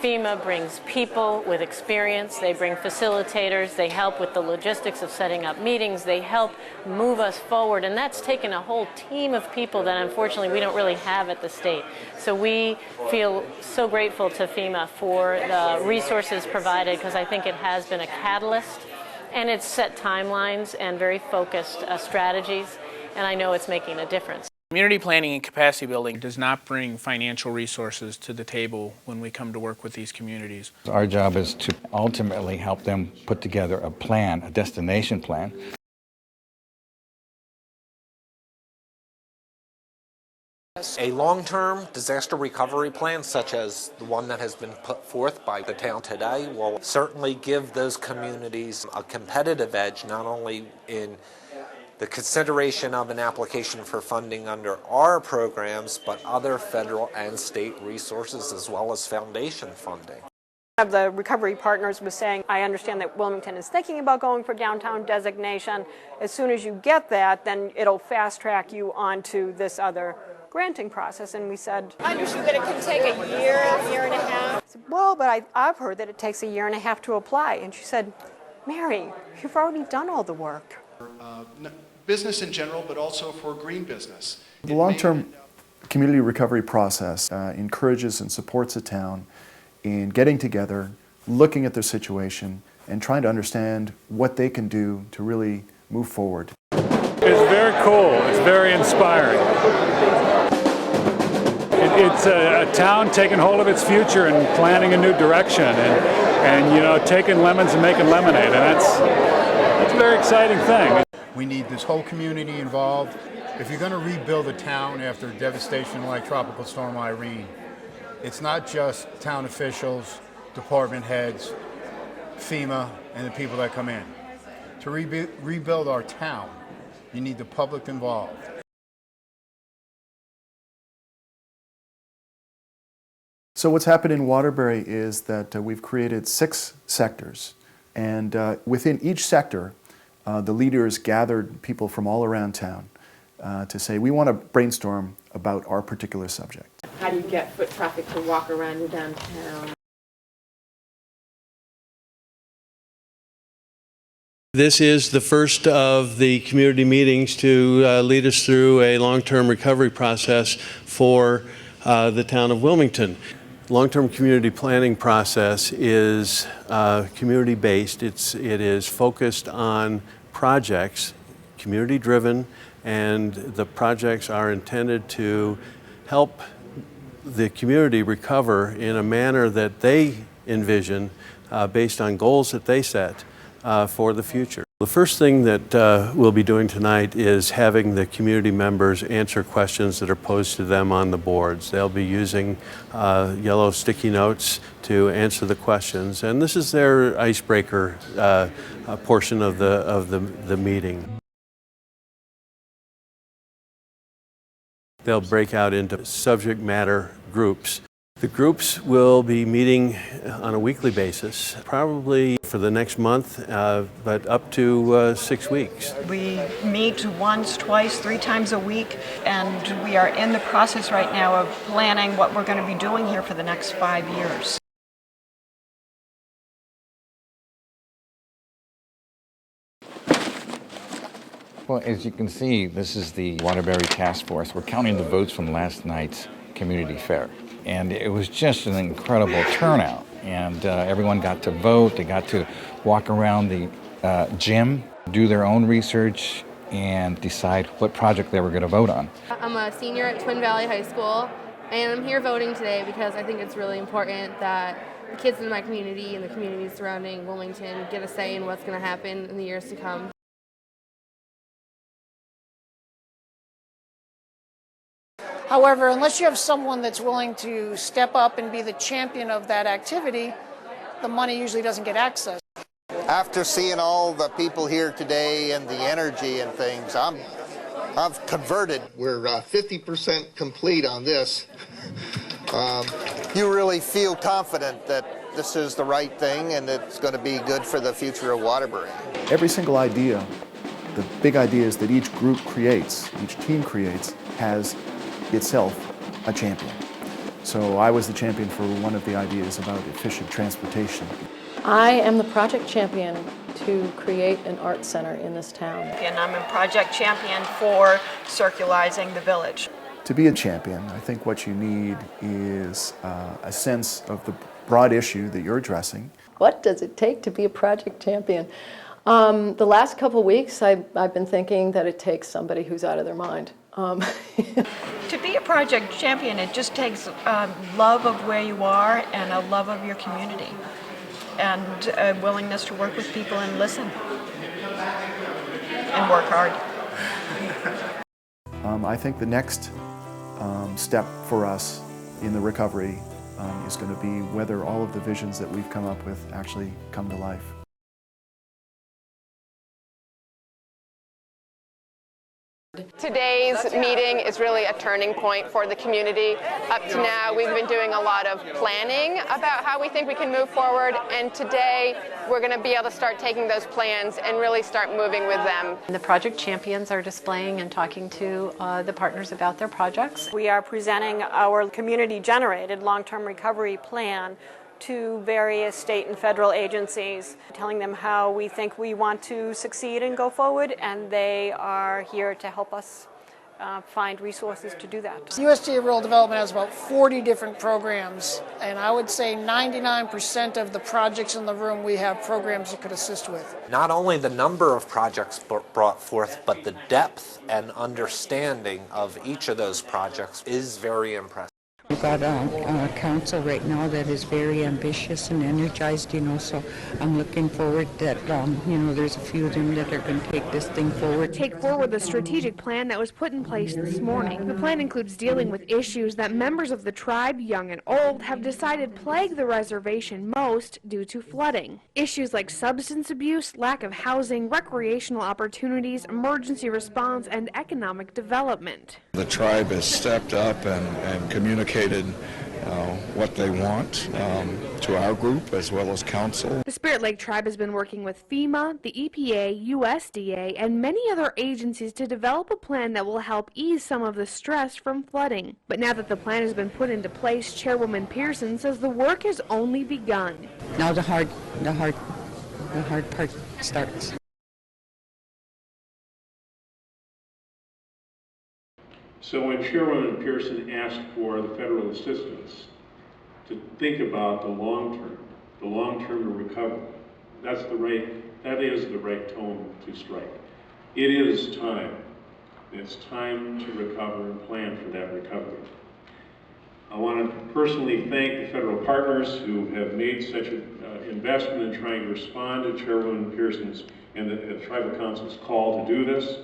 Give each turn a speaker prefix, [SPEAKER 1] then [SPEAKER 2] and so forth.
[SPEAKER 1] FEMA brings people with experience, they bring facilitators, they help with the logistics of setting up meetings, they help move us forward, and that's taken a whole team of people that unfortunately we don't really have at the state. So we feel so grateful to FEMA for the resources provided, because I think it has been a catalyst, and it's set timelines and very focused strategies, and I know it's making a difference.
[SPEAKER 2] Community planning and capacity building does not bring financial resources to the table when we come to work with these communities.
[SPEAKER 3] Our job is to ultimately help them put together a plan, a destination plan.
[SPEAKER 4] A long-term disaster recovery plan, such as the one that has been put forth by the town today, will certainly give those communities a competitive edge, not only in the consideration of an application for funding under our programs, but other federal and state resources, as well as foundation funding.
[SPEAKER 5] One of the recovery partners was saying, I understand that Wilmington is thinking about going for downtown designation. As soon as you get that, then it'll fast track you onto this other granting process. And we said, I understand that it can take a year and a half. I said, well, but I've heard that it takes a year and a half to apply. And she said, Mary, you've already done all the work.
[SPEAKER 6] Business in general, but also for green business.
[SPEAKER 7] The long-term community recovery process encourages and supports the town in getting together, looking at their situation, and trying to understand what they can do to really move forward.
[SPEAKER 8] It's very cool. It's very inspiring. It's a town taking hold of its future and planning a new direction, and you know, taking lemons and making lemonade, and that's a very exciting thing.
[SPEAKER 9] We need this whole community involved. If you're going to rebuild a town after devastation like Tropical Storm Irene, it's not just town officials, department heads, FEMA, and the people that come in. To rebuild our town, you need the public involved.
[SPEAKER 7] So what's happened in Waterbury is that we've created 6 sectors, and within each sector, the leaders gathered people from all around town to say, we want to brainstorm about our particular subject.
[SPEAKER 10] How do you get foot traffic to walk around your downtown?
[SPEAKER 11] This is the first of the community meetings to lead us through a long-term recovery process for the town of Wilmington. Long-term community planning process is community-based. It is focused on projects, community-driven, and the projects are intended to help the community recover in a manner that they envision based on goals that they set for the future. The first thing that we'll be doing tonight is having the community members answer questions that are posed to them on the boards. They'll be using yellow sticky notes to answer the questions, and this is their icebreaker portion of the meeting. They'll break out into subject matter groups. The groups will be meeting on a weekly basis, probably for the next month, but up to 6 weeks.
[SPEAKER 5] We meet once, twice, 3 times a week, and we are in the process right now of planning what we're going to be doing here for the next 5 years.
[SPEAKER 3] Well, as you can see, this is the Waterbury Task Force. We're counting the votes from last night's community fair. And it was just an incredible turnout. And everyone got to vote. They got to walk around the gym, do their own research, and decide what project they were going to vote on.
[SPEAKER 12] I'm a senior at Twin Valley High School, and I'm here voting today because I think it's really important that the kids in my community and the communities surrounding Wilmington get a say in what's going to happen in the years to come.
[SPEAKER 13] However, unless you have someone that's willing to step up and be the champion of that activity, the money usually doesn't get access.
[SPEAKER 14] After seeing all the people here today and the energy and things, I've converted. We're 50% complete on this. You really feel confident that this is the right thing and it's going to be good for the future of Waterbury.
[SPEAKER 7] Every single idea, the big ideas that each group creates, each team creates, has itself a champion. So I was the champion for one of the ideas about efficient transportation.
[SPEAKER 15] I am the project champion to create an art center in this town.
[SPEAKER 5] And I'm a project champion for circularizing the village.
[SPEAKER 7] To be a champion, I think what you need is a sense of the broad issue that you're addressing.
[SPEAKER 15] What does it take to be a project champion? The last couple of weeks, I've been thinking that it takes somebody who's out of their mind.
[SPEAKER 5] To be a project champion, it just takes love of where you are and a love of your community and a willingness to work with people and listen and work hard.
[SPEAKER 7] I think the next step for us in the recovery is going to be whether all of the visions that we've come up with actually come to life.
[SPEAKER 16] Today's meeting is really a turning point for the community. Up to now, we've been doing a lot of planning about how we think we can move forward, and today we're going to be able to start taking those plans and really start moving with them.
[SPEAKER 1] The project champions are displaying and talking to the partners about their projects.
[SPEAKER 5] We are presenting our community-generated long-term recovery plan to various state and federal agencies, telling them how we think we want to succeed and go forward, and they are here to help us find resources to do that.
[SPEAKER 13] USDA Rural Development has about 40 different programs, and I would say 99% of the projects in the room we have programs that could assist with.
[SPEAKER 4] Not only the number of projects brought forth, but the depth and understanding of each of those projects is very impressive.
[SPEAKER 17] We've got a council right now that is very ambitious and energized, so I'm looking forward that, there's a few of them that are going to take this thing forward.
[SPEAKER 18] Take forward the strategic plan that was put in place this morning. The plan includes dealing with issues that members of the tribe, young and old, have decided plague the reservation most due to flooding. Issues like substance abuse, lack of housing, recreational opportunities, emergency response, and economic development.
[SPEAKER 19] The tribe has stepped up and communicated what they want to our group as well as council.
[SPEAKER 18] The Spirit Lake Tribe has been working with FEMA, the EPA, USDA, and many other agencies to develop a plan that will help ease some of the stress from flooding. But now that the plan has been put into place, Chairwoman Pearson says the work has only begun.
[SPEAKER 17] Now the hard part starts.
[SPEAKER 20] So when Chairwoman Pearson asked for the federal assistance to think about the long term recovery, that is the right tone to strike. It is time. It's time to recover and plan for that recovery. I want to personally thank the federal partners who have made such an investment in trying to respond to Chairwoman Pearson's and the Tribal Council's call to do this.